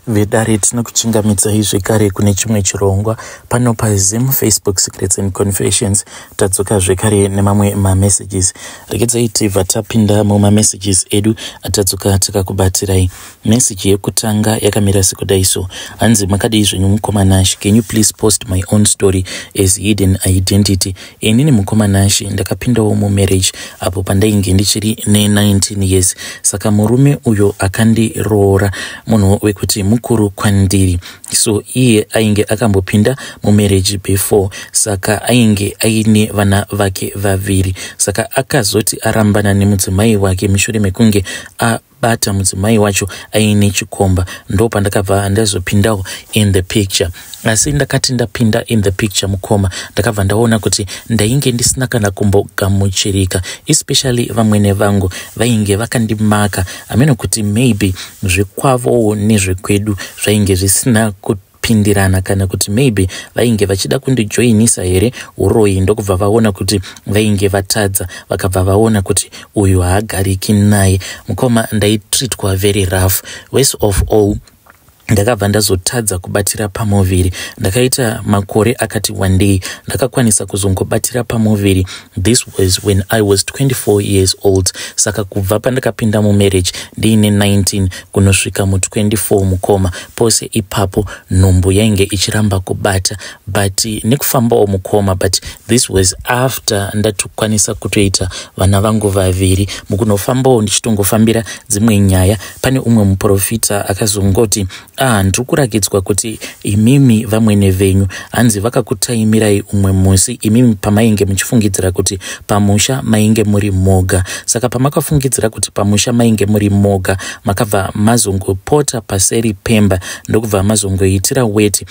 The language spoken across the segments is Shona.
Vedare tinokuchingamidza zvekare kune chimwe chirongwa pano paZim Facebook Secrets and Confessions. Tadzoka zvekare nemamwe messages. Regedzai tibva tapinda messages edu atadzoka takakubatirai. Message yekutanga yakamira sekudai so. Hanzi makadai zvenyu mukomanashi. Can you please post my own story as hidden identity? Inini mukomanashi ndakapindawo marriage apo pandainge ndichiri ne 19 years. Saka murume uyo akandiroora munhu wekuti mukuru kwandiri. So iye ainge akambopinda marriage before, saka ainge aine vana vake vaviri. Saka akazoti arambana nemudzimai wake mushure mekunge bata mudzimai wacho aine chikomba. Ndo pandakabva ndazopindawo in the picture. Asi ndakati ndapinda in the picture mukoma, ndakabva ndaona kuti ndainge ndisina kana kumbogamuchirika, especially vamwene vangu vainge vakandimaka ameno kuti maybe zvekwavo nezvekwedu zvainge zvisina kupindirana, kana kuti maybe vainge vachida kundijoinisa here uroyi. Ndokubva vaona kuti vainge vatadza, vakabva vaona kuti uyu haagariki naye. Mukoma ndaitreatwa very rough. Worst of all, ndakabva ndazotadza kubatira pamuviri. Ndakaita makore akati one day ndakakwanisa kuzongobatira pamuviri. This was when I was 24 years old. Saka kubva pandakapinda marriage ndiine 19 kunosvika mu24 mukoma, pose ipapo nhumbu yainge ichiramba kubata, but nekufambawo mukoma. But this was after ndatukwanisa kutoita vana vangu vaviri. Mukunofambawo ndichitongofambira dzimwe nyaya, pane umwe muprofita akazongoti ndikurakidzwa kuti imimi vamwene venyu hanzi vakakutaimirai umwe musi, imimi pamainge muchifungidzira kuti pamusha mainge muri moga. Saka pamakafungidzira kuti pamusha mainge muri moga, makabva mazongopota paseri pemba, ndokubva mazongoitira weti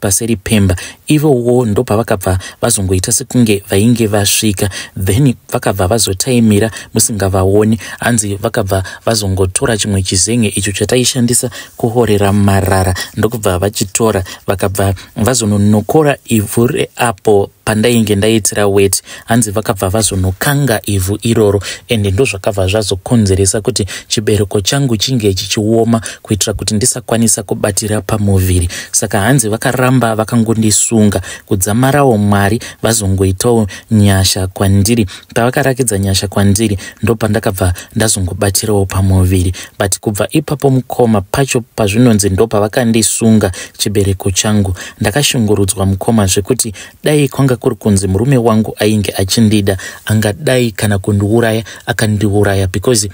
paseri pemba. Ivowo ndo pavakabva vazongoita sekunge vainge vasvika, then vakabva vazotaimira musingavaoni. Hanzi vakabva vazongotora chimwe chizen'e icho chataishandisa kuhorera marara, ndokubva vachitora vakabva vazononokora ivhu reapo pandainge ndaitira weti. Hanzi vakabva vazonokanga ivhu iroro, ende ndo zvakabva zvazokonzeresa kuti chibereko changu chinge chichioma kuitira kuti ndisakwanisa kubatira pamuviri. Saka hanzi vakaramba vakangondisunga kudzamarawo Mwari vazongoitawo nyasha kwandiri. Pavakarakidza nyasha kwandiri ndo pandakabva ndazongobatirawo pamuviri. But kubva ipapo mukoma pacho pazvinonzi ndo pavakandisunga chibereko changu, ndakashungurudzwa mukoma zvekuti dai kwanga kuri kunzi murume wangu ainge achindida angadai kana kundiuraya akandiuraya, because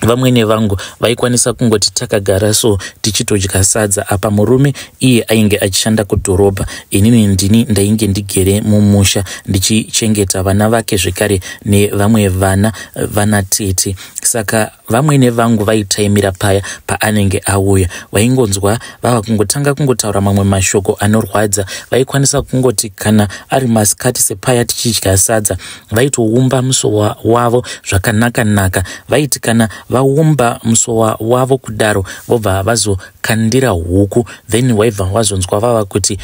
vamwene vangu vaikwanisa kungoti takagara so tichitodya sadza apa murume iye ainge achishanda kudhorobha, inini ndini ndainge ndigere mumusha ndichichengeta vana vake zvekare nevamwe vana tete. Saka vamwene vangu vaitaimira paya paanenge auya, vaingonzwa vava kungotanga kungotaura mamwe mashoko anorwadza. Vaikwanisa kungoti kana ari masikati sepaya tichidya sadza, vaitoumba musowa wavo zvakanaka. Vaiti kana vaumba musowa wavo kudaro vobva vazokandira huku, then waibva wazonzwa vava kuti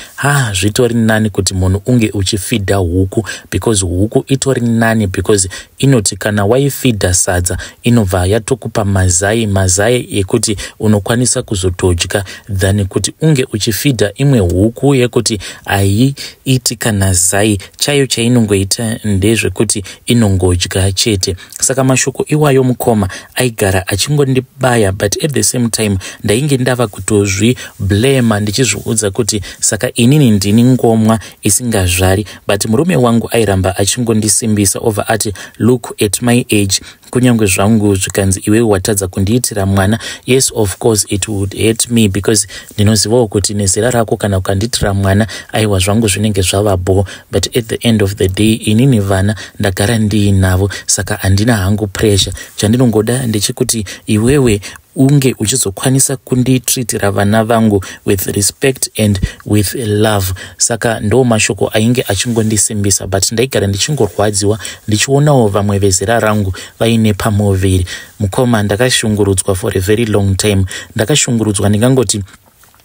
zvitori nani kuti munhu unge uchifidha huku, because huku itori nani, because inoti kana waifidha sadza inobva yatokupa mazai yekuti unokwanisa kuzotodya, than kuti unge uchifidha imwe huku yekuti haiiti kana zai chayo chainongoita ndezvekuti inongodya chete. Saka mashoko iwayo mukoma aigara achingondibaya, but at the same time ndainge ndava kutozviblema ndichizviudza kuti saka inini ndini ngomwa isingazvari. But murume wangu airamba achingondisimbisa over ati look at my age, kunyange zvangu zvikanzi iwe watadza kundiitira mwana, yes of course it would hurt me, because ndinozivawo kuti nezera rako kana ukandiitira mwana aiwa zvangu zvinenge zvavabo, but at the end of the day inini vana ndagara ndiinavo, saka handina hangu pressure. Chandinongoda ndechekuti iwewe unge uchizokwanisa kunditreatira vana vangu with respect and with love. Saka ndo mashoko ainge achingondisimbisa, but ndaigara ndichingorwadziwa ndichionawo vamwe vezera rangu vaine pamuviri. Mukoma ndakashungurudzwa for a very long time. Ndakashungurudzwa ndingangoti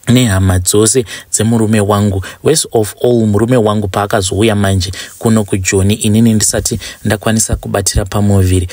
nehama dzose dzemurume wangu. Worst of all, murume wangu paakazouya manje kuno kuJoni inini ndisati ndakwanisa kubatira pamuviri.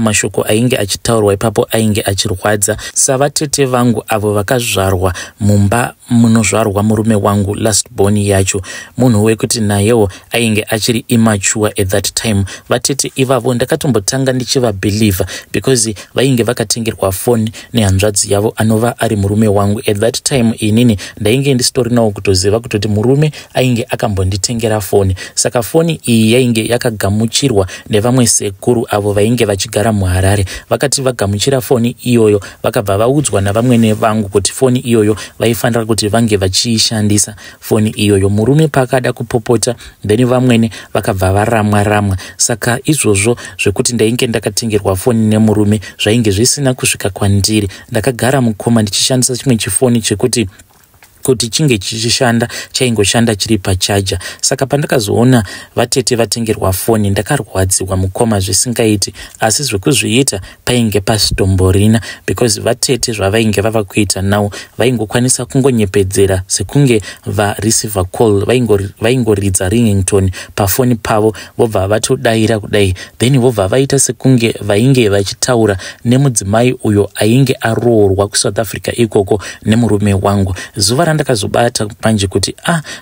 Mashoko ainge achitaurwa ipapo ainge achirwadza. Savatete vangu avo vakazvarwa mumba munozvarwa murume wangu last born Yacho, munhu wekuti nayewo ainge achiri immature at that time. Vatete ivavo ndakatombotanga ndichivabelieve because vainge vakatengerwa phone nehanzvadzi yavo anova ari murume wangu. At that time inini ndainge ndisitorinawo kutoziva kutoti murume ainge akambonditengera foni. Saka foni iyi yainge yakagamuchirwa nevamwe sekuru avo vainge vachigara muHarare. Vakati vagamuchira foni iyoyo vakabva vaudzwa navamwene vangu kuti foni iyoyo vaifanira kuti vange vachiishandisa foni iyoyo. Murume paakada kupopota then vamwene vakabva varamwa. Saka izvozvo zvekuti ndainge ndakatengerwa foni nemurume zvainge zvisina kusvika kwandiri. Ndakagara mukoma ndichishandisa chimwe chifoni chekuti kuti chinge chichishanda chaingoshanda chiri pachaja. Saka pandakazoona vatete vatengerwa foni ndakarwadziwa mukoma zvisingaiti, asi zvekuzviita painge pasitomborina because vatete zvavainge vava kuita nawo vaingokwanisa kungonyepedzera sekunge vareceiver call vaingoridza ringington pafoni pavo vobva vatodaira kudai, then vobva vaita sekunge vainge vachitaura nemudzimai uyo ainge aroorwa kuSouth Africa ikoko nemurume wangu. Zuva randakazobata panje kuti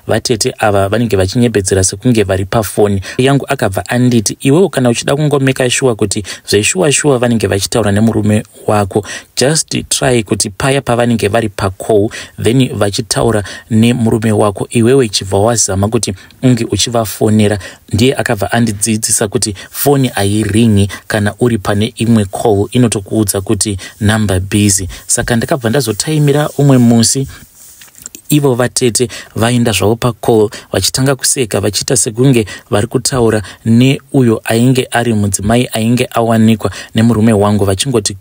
vatete ava vanenge vachinyepedzera sekunge vari pafoni yangu akabva anditi, iwewo kana uchida kungomeka sure kuti zveshuwa vanenge vachitaura nemurume wako, just try kuti paya pavanenge vari pacall then vachitaura nemurume wako iwewe chibva wazama kuti unge uchivafonera. Ndiye akabva andidzidzisa kuti foni airingi kana uri pane imwe call, inotokuudza kuti number busy. Saka ndakabva ndazotaimira umwe musi ivo vatete vaenda zvavo pacall vachitanga kuseka vachiita sekunge vari kutaura neuyo ainge ari mudzimai ainge awanikwa nemurume wangu vachingoti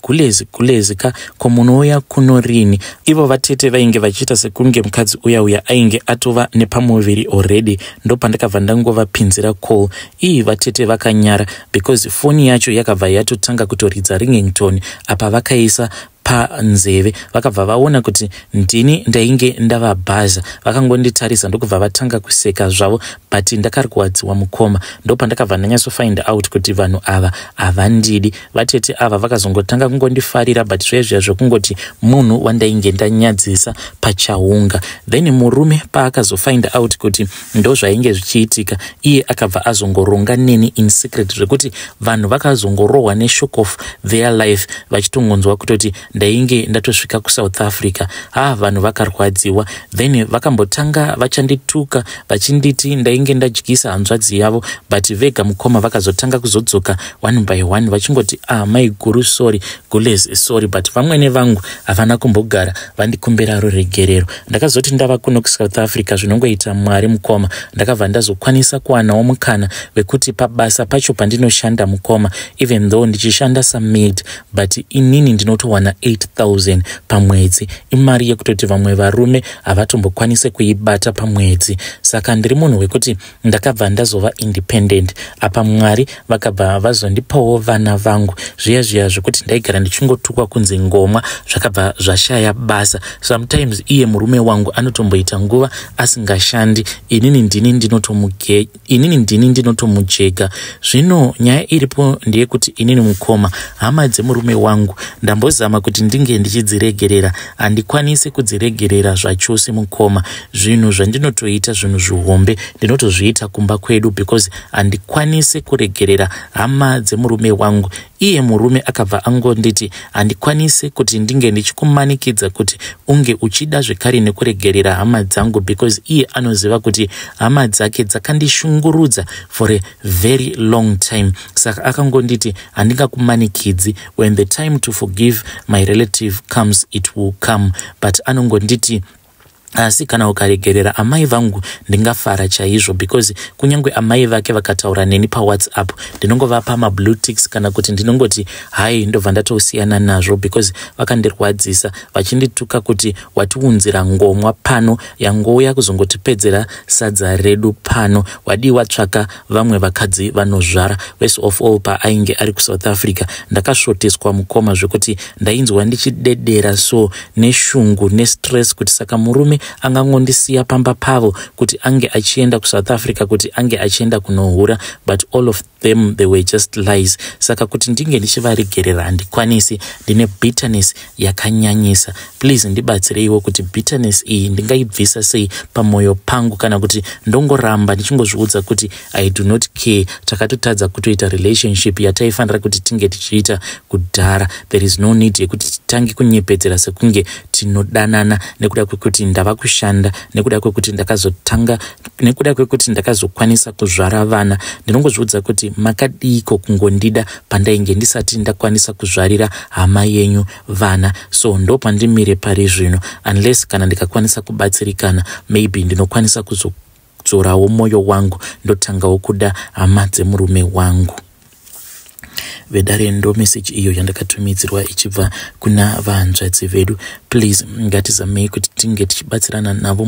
gulezi ka komunouya kuno rini. Ivo vatete vainge vachiita sekunge mukadzi uya ainge atova nepamuviri already. Ndo pandakabva ndangovapinzira call iyi vatete vakanyara because foni yacho yakabva yatotanga kutoridza ringington apa vakaisa panzeve. Vakabva vaona kuti ndini ndainge ndavabhaza, vakangonditarisa ndokubva vatanga kuseka zvavo, but ndakarwadziwa mukoma. Ndo pandakabva ndanyatsofind out kuti vanhu ava havandidi. Vatete ava vakazongotanga kungondifarira but zvezvizva zvekungoti munhu wandainge ndanyadzisa pachaunga. Then murume paakazofind out kuti ndo zvainge zvichiitika, iye akabva azongoronga neni in secret zvekuti vanhu vakazongorohwa neshock of their life vachitongonzwa kutoti ndainge ndatosvika kuSouth Africa. Vanhu vakarwadziwa, then vakambotanga vachandituka vachinditi ndainge ndadyisa hanzvadzi yavo, but vega mukoma vakazotanga kuzodzoka one by one vachingoti mai guru sorry, gulezi sorry, but vamwene vangu havana kumbogara vandikumbira ruregerero. Ndakazoti ndava kuno kuSouth Africa zvinongoita Mwari mukoma, ndakabva ndazokwanisa kuwanawo mukana wekuti pabasa pacho pandinoshanda mukoma, even though ndichishanda samaid, but inini ndinotowana 8,000 pamwedzi. Imari yekutoti vamwe varume havatombokwanise kuibata pamwedzi. Saka ndiri munhu wekuti ndakabva ndazova independent. Apa Mwari vakabva vazondipawo vana vangu zviya zvekuti ndaigara ndichingotukwa kunzi ngomwa zvakabva zvashaya basa. Sometimes iye murume wangu anotomboita nguva asingashandi, inini ndini ndinotomujeka. Zvino nyaya iripo ndeyekuti inini mukoma hama dzemurume wangu ndambozama kuti ndinge ndichidziregerera, handikwanisi kudziregerera zvachose mukoma. Zvinhu zvandinotoita zvinhu zvihombe ndinotozviita kumba kwedu because handikwanisi kuregerera hama dzemurume wangu. Iye murume akabva angonditi handikwanisi kuti ndinge ndichikumanikidza kuti unge uchida zvekare nekuregerera hama dzangu because iye anoziva kuti hama dzake dzakandishungurudza for a very long time. Saka akangonditi handingakumanikidzi, when the time to forgive my relative comes it will come, but anongonditi asi kana ukaregerera amai vangu ndingafara chaizvo, because kunyangwe amai vake vakataura neni paWhatsApp ndinongovapa mablue ticks kana kuti ndinongoti hai ndobva ndatosiyana nazvo, because vakandirwadzisa vachindituka kuti watiunzira ngomwa pano yangouya kuzongotipedzera sadza redu pano, wadi watsvaka vamwe vakadzi vanozvara. Worst of all, paainge ari kuSouth Africa ndakasvoteswa mukoma zvekuti ndainzwa ndichidedera so neshungu nestress kuti saka murume angangondisiya pamba pavo kuti ange achienda kuSouth Africa kuti ange achienda kunohura, but all of them they were just lies. Saka kuti ndinge ndichivaregerera handikwanisi, ndine bitterness yakanyanyisa. Please ndibatsireiwo kuti bitterness iyi ndingaibvisa sei pamoyo pangu, kana kuti ndongoramba ndichingozviudza kuti I do not care, takatotadza kutoita relationship yataifanira kuti tinge tichiita kudhara. There is no need yekuti titange kunyepedzera sekunge tinodanana nekuda kwekuti ndava kushanda, nekuda kwekuti ndakazotanga, nekuda kwekuti ndakazokwanisa kuzvara vana. Ndinongozviudza kuti makadiko kungondida pandainge ndisati ndakwanisa kuzvarira hama yenyu vana. So ndo pandimire pari zvino, unless kana ndikakwanisa kubatsirikana, maybe ndinokwanisa kuzodzorawo moyo wangu ndotangawo kuda hama dzemurume wangu. Vedare ndo message iyo yandakatumidzirwa ichibva kuna vahanzvadzi vedu. Please ngatizamei kuti tinge tichibatsirana navo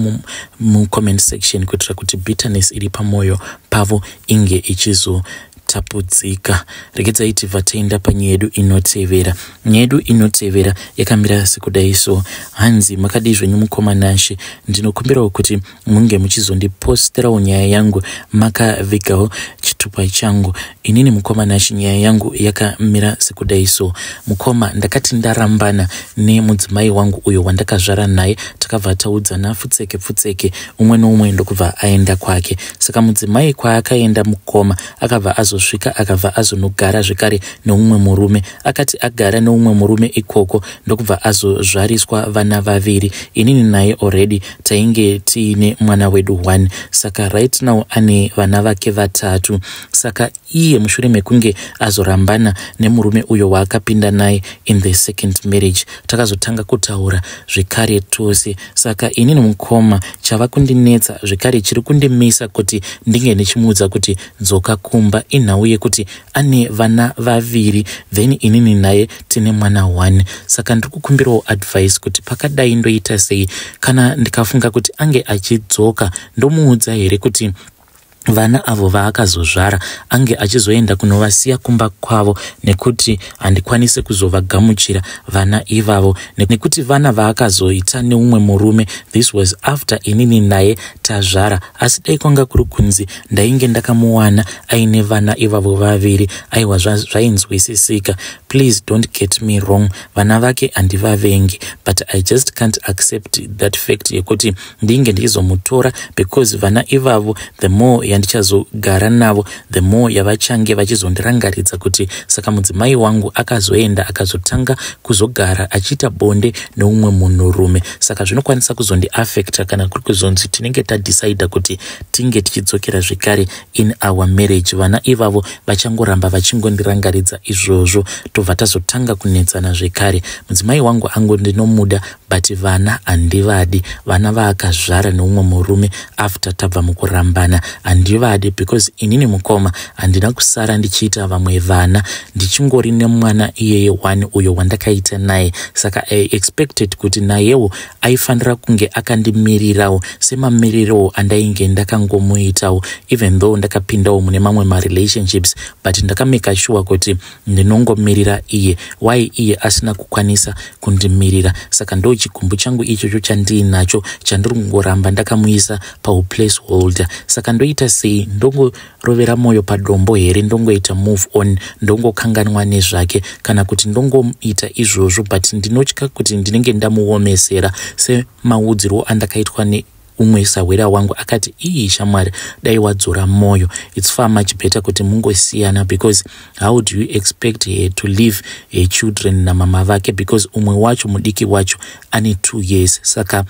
mu-comment section kuitira kuti bitterness iri pamoyo pavo inge ichizotapudzika. Regedzai tibva taenda panyaya yedu inotevera. Nyaya yedu inotevera yakamira sekudai so: hanzi makadii zvenyu mukoma Nashe, ndinokumbirawo kuti munge muchizondiposterawo nyaya yangu makavigawo chitupa changu. Inini mukoma Nashe, nyaya yangu yakamira sekudai so: mukoma, ndakati ndarambana nemudzimai wangu uyo wandakazvara naye, takabva taudzana futseke umwe noumwe ndokubva aenda kwake. Saka mudzimai kwaakaenda mukoma akabva azosvika akabva azonogara zvekare neumwe murume. Akati agara neumwe murume ikoko ndokubva azozvariswa vana vaviri. Inini naye already tainge tiine mwana wedu 1. Saka right now ane vana vake 3. Saka iye mushure mekunge azorambana nemurume uyo waakapinda naye in the second marriage, takazotanga kutaura zvekare tose. Saka inini mukoma chava kundinetsa zvekare chiri kundimisa kuti ndinge ndichimuudza kuti dzoka kumba inhau yekuti ane vana 2, then inini naye tine mwana 1. Saka ndikukumbirawo advice kuti pakadai ndoita sei, kana ndikafunga kuti ange achidzoka ndomuudza here kuti vana avo vaakazozvara ange achizoenda kunovasiya kumba kwavo, nekuti handikwanisi kuzovagamuchira vana ivavo, nekuti vana vaakazoita neumwe murume this was after inini naye tazvara. Asi dai kwanga kuri kunzi ndainge ndakamuwana aine vana ivavo 2, aiwa zvainzwisisika. Please don't get me wrong, vana vake handivavengi, but I just can't accept that fact yekuti ndinge ndichizomutora, because vana ivavo the more yandichazogara navo the more yavachange vachizondirangaridza kuti saka mudzimai wangu akazoenda akazotanga kuzogara achiita bonde neumwe munhurume. Saka zvinokwanisa kuzondiafecta kana kuri kuzonzi tinenge tadecida kuti tinge tichidzokera zvekare in our marriage. Vana ivavo vachangoramba vachingondirangaridza izvozvo, tobva tazotanga kunetsana zvekare. Mudzimai wangu angu ndinomuda, but vana handivadi. Vana vaakazvara neumwe murume after tabva mukurambana handivadi, because inini mukoma handina kusara ndichiita vamwe vana, ndichingori nemwana iyeye 1 uyo wandakaita naye. Saka I expected kuti nayewo aifanira kunge akandimirirawo semamirirawo andainge ndakangomuitawo, even though ndakapindawo mune mamwe marelationships, but ndakameka sure kuti ndinongomirira iye. Why iye asina kukwanisa kundimirira? Saka ndo chigumbu changu ichocho chandiinacho chandiri kungoramba ndakamuisa pauplaceholder. Saka ndoita sei? Ndongorovera moyo padombo here? Ndongoita move on? Ndongokanganwa nezvake? Kana kuti ndongoita izvozvo but ndinotya kuti ndinenge ndamuomesera semaudziro andakaitwa umwe sawera wangu akati iyi shamwari dai wadzora moyo, it's far much better kuti mungosiyana, because how do you expect her to leave her children na mama vake, because umwe wacho mudiki wacho ane 2 years. Saka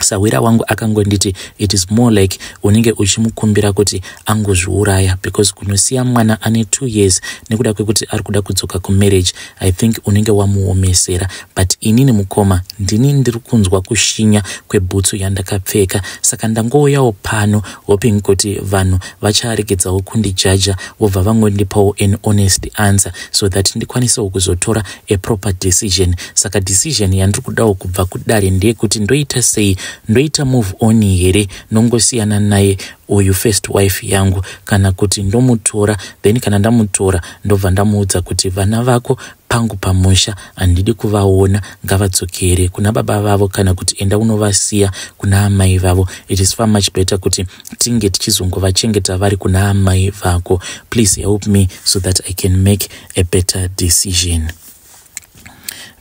Sawira wangu akangonditi it is more like unenge uchimukumbira kuti angozviuraya, because kunosiya mwana ane 2 years nekuda kwekuti ari kuda kudzoka kumarriage, I think unenge wamuomesera. But inini mukoma ndini ndiri kunzwa kushinya kwebhutsu yandakapfeka, saka ndangouyawo pano hoping kuti vanhu vacharegedzawo kundijaja vobva vangondipawo an honest answer so that ndikwanisewo kuzotora a proper decision. Saka decision yandiri kudawo kubva kudare ndeyekuti ndoita sei, ndoita move on here nongosiyana naye uyu first wife yangu, kana kuti ndomutora, then kana ndamutora ndobva ndamuudza kuti vana vako pangu pamusha handidi kuvaona, ngavadzokere kuna baba vavo kana kuti enda unovasiya kuna amai vavo. It is far much better kuti tinge tichizongovachengeta vari kuna amai vako. Please help me so that I can make a better decision.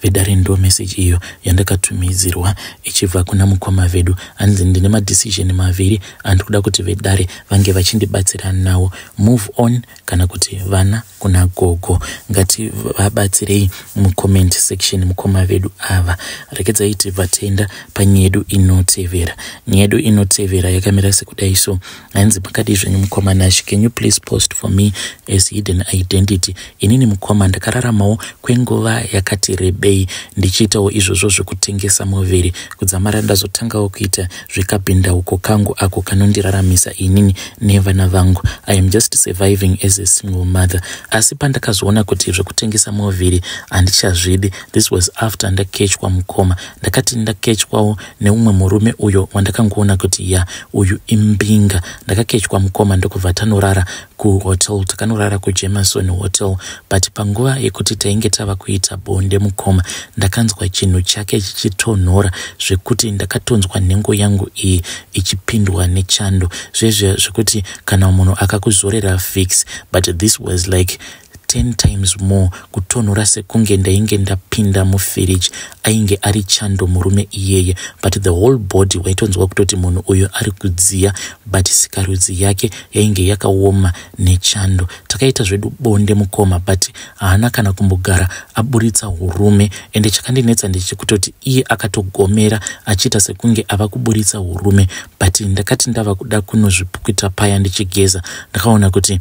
Vedare ndo message iyo yandakatumidzirwa ichibva kuna mukoma vedu. Hanzi ndine madecision maviri andikuda kuti vedare vange vachindibatsira nawo, move on kana kuti vana kuna gogo. Ngati vabatsirei mucomment section mukoma vedu ava. Rekedzai tibva tenda panyedu inotevera. Nyedu inotevera yakamira sekudai so. Hanzi pakadi zvenyu mukoma Nash, can you please post for me as hidden identity? Inini mukoma ndakararamawo kwenguva yakati rebei ndichiitawo izvozvo zvekutengesa muviri, kudzamara ndazotangawo kuita zvikabhindauko kangu ako kanondiraramisa inini nevana vangu. I am just surviving as a single mother. Asi pandakazoona kuti zvekutengesa muviri handichazvidi, this was after ndakechwa mukoma. Ndakati ndakechwawo neumwe murume uyo wandakangoona kuti ya uyu imbinga. Ndakakechwa mukoma ndokubva tanorara kuhotel, takanorara kuJemerson Hotel. But panguva yekuti tainge tava kuita bonde mukoma, ndakanzwa chinhu chake chichitonhora zvekuti ndakatonzwa nhengo yangu iyi ichipindwa nechando, zvezve zvekuti kana munhu akakuzorera fix, but this was like 10 times more kutonhora sekunge ndainge ndapinda mufiriji. Ainge ari chando murume iyeye, but the whole body waitonzwa kutoti munhu uyo ari kudziya, but sikarudzi yake yainge yakaoma nechando. Takaita zvedu bonde mukoma, but haana kana kumbogara aburitsa hurume. Ende chakandinetsa ndechekutoti iye akatogomera achiita sekunge ava kuburitsa hurume, but ndakati ndava kuda kunozvipukuta paya ndichigeza, ndakaona kuti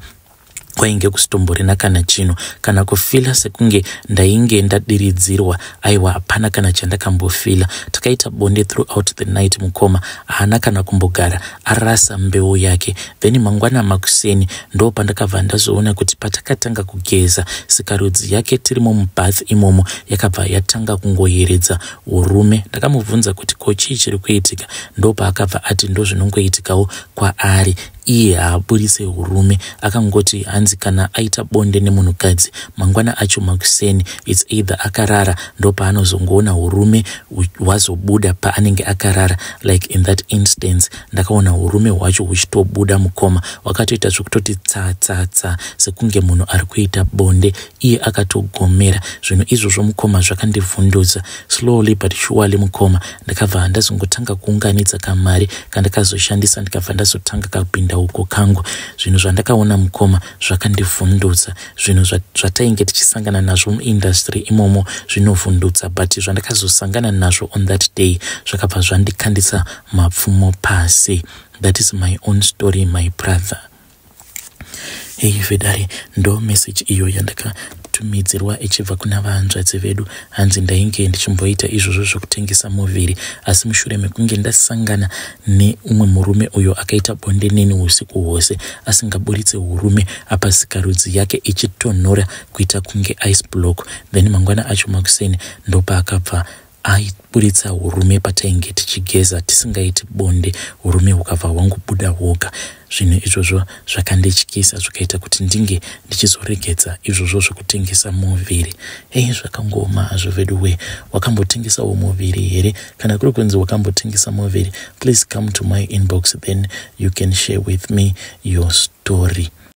kwainge kusitomborena kana chino, kana kufila sekunge ndainge ndadiridzirwa. Aiwa, hapana kana chandakambofila. Takaita bonde throughout the night mukoma, haana kana kumbogara arasa mbeu yake. Then mangwana makuseni ndo pandakabva ndazoona kuti patakatanga kugeza sikarudzi yake tirimo mubath imomo yakabva yatanga kungoyeredza urume. Ndakamubvunza kuti ko chii chiri kuitika, ndo paakabva ati ndo zvinongoitikawo kwaari. Iye haaburitse hurume, akangoti hanzi kana aita bonde nemunhukadzi mangwana acho makuseni it's either akarara ndo paanozongoona hurume hwazobuda paanenge akarara. Like in that instance ndakaona hurume hwacho huchitobuda mukoma, wakatoita zvekutoti tsa sekunge munhu ari kuita bonde. Iye akatogomera. Zvinhu izvozvo mukoma zvakandivhundutsa. Slowly but surely mukoma ndakabva ndazongotanga kuunganidza kamari kandakazoshandisa, ndikabva ndazotanga kapinda uko kangu. Zvinhu zvandakaona mukoma zvakandivhundutsa. Zvinhu zvatainge tichisangana nazvo muindustry imomo zvinovhundutsa, but zvandakazosangana nazvo on that day zvakabva zvandikandisa mapfumo pasi. That is my own story, my brother. Hey vedare, ndo message iyo yandakatumidzirwa ichibva kuna vahanzvadzi vedu. Hanzi ndainge ndichimboita izvozvo zvokutengesa muviri, asi mushure mekunge ndasangana neumwe murume uyo akaita bonde neni usiku hwose asingaburitse hurume, apa sikarudzi yake ichitonhora kuita kunge ice block. Then mangwana acho makuseni ndo paakabva aiburitsa hurume patainge tichigeza tisingaiti bonde, hurume hukabva hwangobuda hwoga. Zvinhu izvozvo zvakandityisa zvikaita kuti ndinge ndichizoregedza izvozvo zvokutengesa muviri. Hey, zvakangoma hazvo veduwe. Wakambotengesawo muviri here? Kana kuri kunzi wakambotengesa muviri, please come to my inbox, then you can share with me your story.